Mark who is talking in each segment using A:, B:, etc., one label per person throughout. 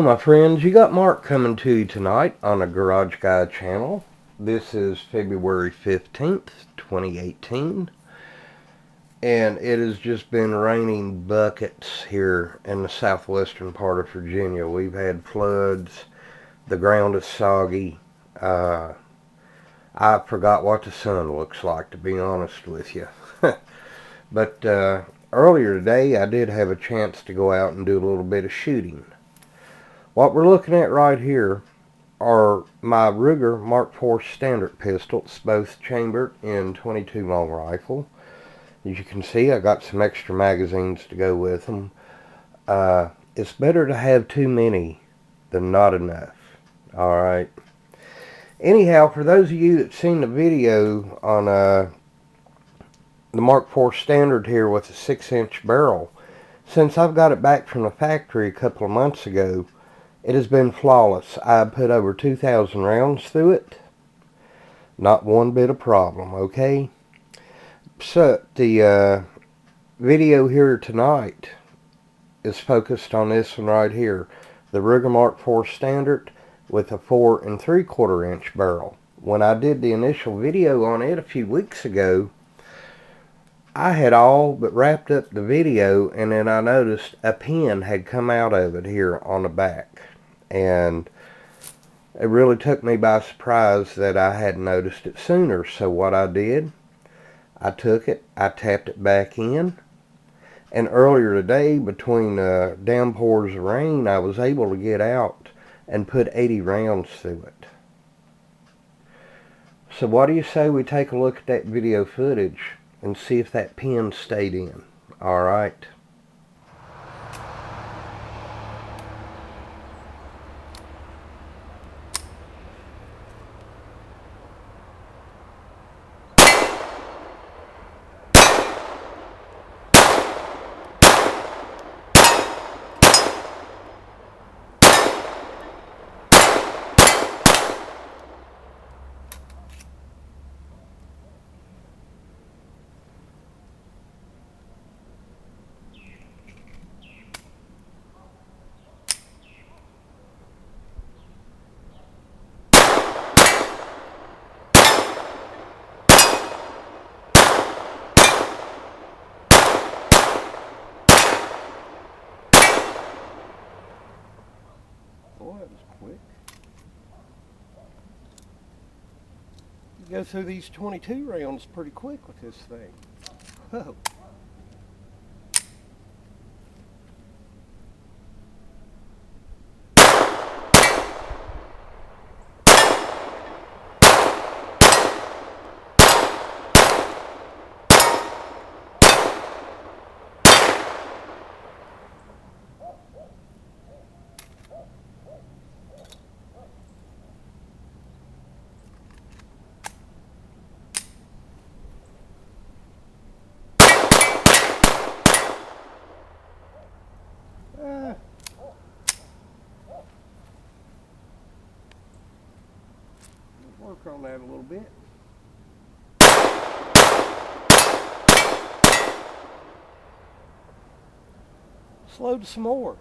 A: my friends, you got Mark coming to you tonight on a Garage Guy channel. This is February 15th, 2018, and it has just been raining buckets here in the southwestern part of Virginia. We've had floods, the ground is soggy. I forgot what the sun looks like, to be honest with you. But earlier today I did have a chance to go out and do a little bit of shooting. What we're looking at right here are my Ruger Mark IV standard pistols, both chambered in .22 long rifle. As you can see, I got some extra magazines to go with them. It's better to have too many than not enough. Alright. Anyhow, for those of you that's seen the video on the Mark IV standard here with a 6-inch barrel, since I've got it back from the factory a couple of months ago, it has been flawless. I put over 2,000 rounds through it. Not one bit of problem, okay? So, the video here tonight is focused on this one right here. The Ruger Mark IV Standard with a 4 3/4 inch barrel. When I did the initial video on it a few weeks ago, I had all but wrapped up the video, and then I noticed a pin had come out of it here on the back. And it really took me by surprise that I hadn't noticed it sooner. So what I did, I took it, I tapped it back in, and earlier today, between downpours of rain, I was able to get out and put 80 rounds through it. So what do you say we take a look at that video footage and see if that pin stayed in? Alright. Boy, it was quick. You go through these 22 rounds pretty quick with this thing. Whoa. Work on that a little bit. Slow to some more.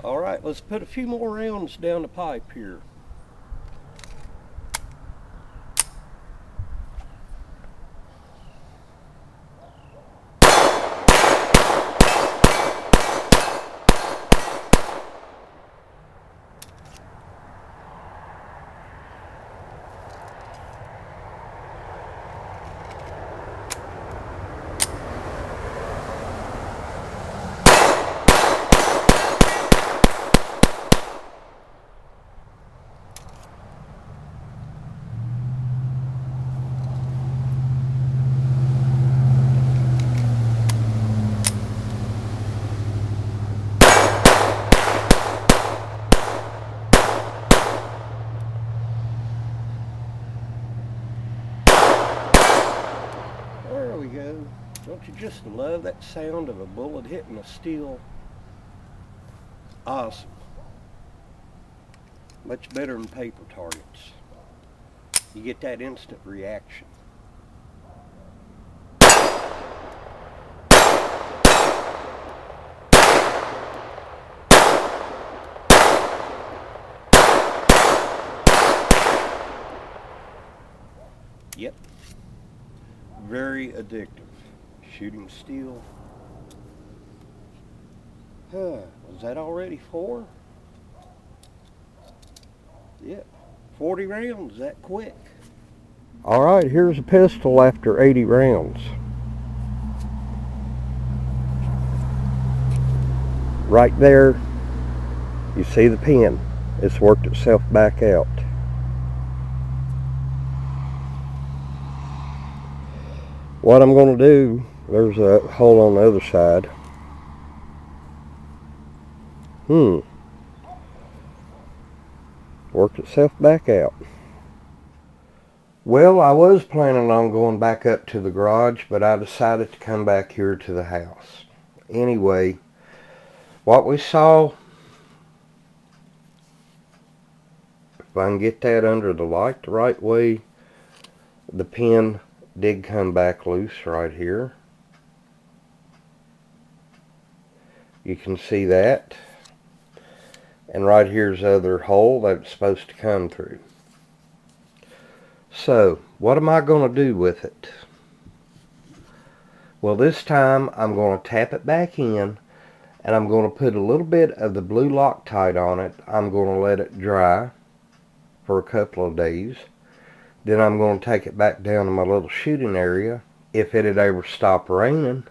A: Alright, let's put a few more rounds down the pipe here. There we go. Don't you just love that sound of a bullet hitting a steel? Awesome. Much better than paper targets. You get that instant reaction. addictive. Shooting steel. Was that already 4? Yep. 40 rounds that quick. Alright, here's a pistol after 80 rounds. Right there, you see the pin. It's worked itself back out. What I'm going to do, there's a hole on the other side. Worked itself back out. Well, I was planning on going back up to the garage, but I decided to come back here to the house. Anyway, what we saw, if I can get that under the light the right way, the pin did come back loose right here. You can see that. And right here's the other hole that it's supposed to come through. So, what am I going to do with it? Well, this time I'm going to tap it back in, and I'm going to put a little bit of the blue Loctite on it. I'm going to let it dry for a couple of days. Then I'm going to take it back down to my little shooting area, if it had ever stopped raining,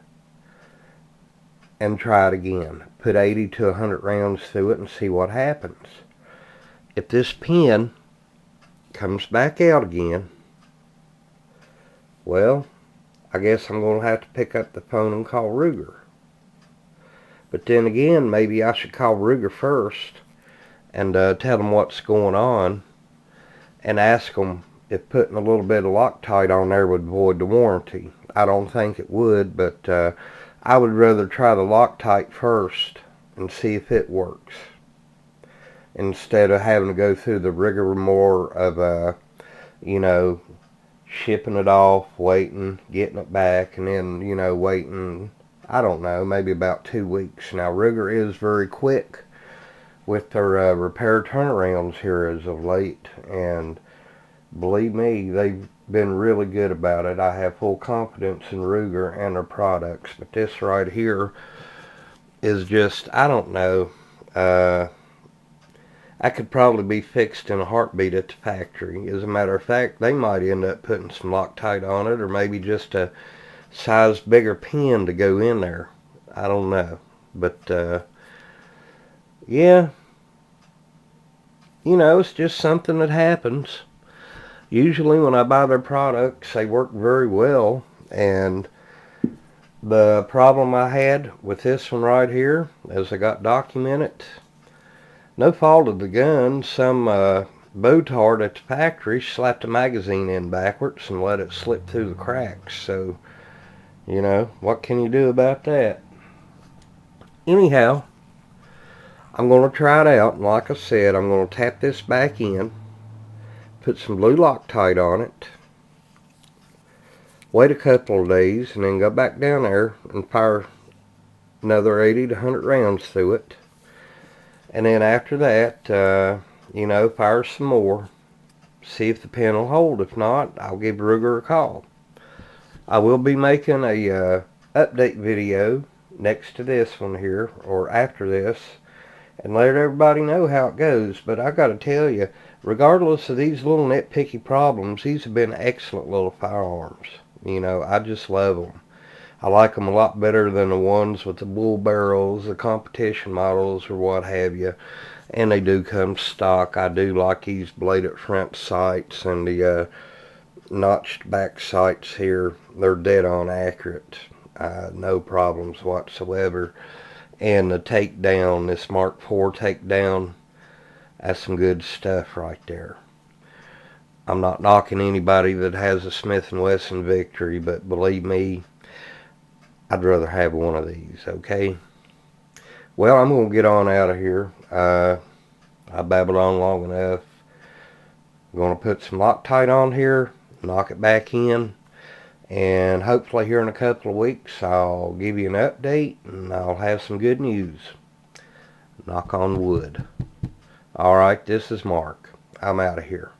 A: and try it again. Put 80 to 100 rounds through it and see what happens. If this pin comes back out again, well, I guess I'm going to have to pick up the phone and call Ruger. But then again, maybe I should call Ruger first and tell them what's going on and ask them if putting a little bit of Loctite on there would void the warranty. I don't think it would, but I would rather try the Loctite first and see if it works, instead of having to go through the rigmarole of, you know, shipping it off, waiting, getting it back, and then, you know, waiting, I don't know, maybe about 2 weeks. Now, Ruger is very quick with their repair turnarounds here as of late, and believe me, they've been really good about it. I have full confidence in Ruger and their products, but this right here is just, I don't know, I could probably be fixed in a heartbeat at the factory. As a matter of fact, they might end up putting some Loctite on it, or maybe just a size bigger pin to go in there. I don't know. But, yeah, you know, it's just something that happens. Usually when I buy their products, they work very well. And the problem I had with this one right here, as I got documented, no fault of the gun, some botard at the factory slapped the magazine in backwards and let it slip through the cracks. So, you know, what can you do about that? Anyhow, I'm going to try it out, and like I said, I'm going to tap this back in, put some blue Loctite on it, wait a couple of days, and then go back down there and fire another 80 to 100 rounds through it. And then after that, you know, fire some more, see if the pin will hold. If not, I'll give Ruger a call. I will be making a update video next to this one here, or after this, and let everybody know how it goes. But I got to tell you, regardless of these little nitpicky problems, these have been excellent little firearms. You know, I just love them. I like them a lot better than the ones with the bull barrels, the competition models, or what have you. And they do come stock. I do like these bladed front sights and the notched back sights here. They're dead on accurate. No problems whatsoever. And the takedown, this Mark IV takedown, that's some good stuff right there. I'm not knocking anybody that has a Smith & Wesson Victory, but believe me, I'd rather have one of these, okay? Well, I'm going to get on out of here. I babbled on long enough. I'm going to put some Loctite on here, knock it back in, and hopefully here in a couple of weeks I'll give you an update and I'll have some good news. Knock on wood. Alright, this is Mark. I'm out of here.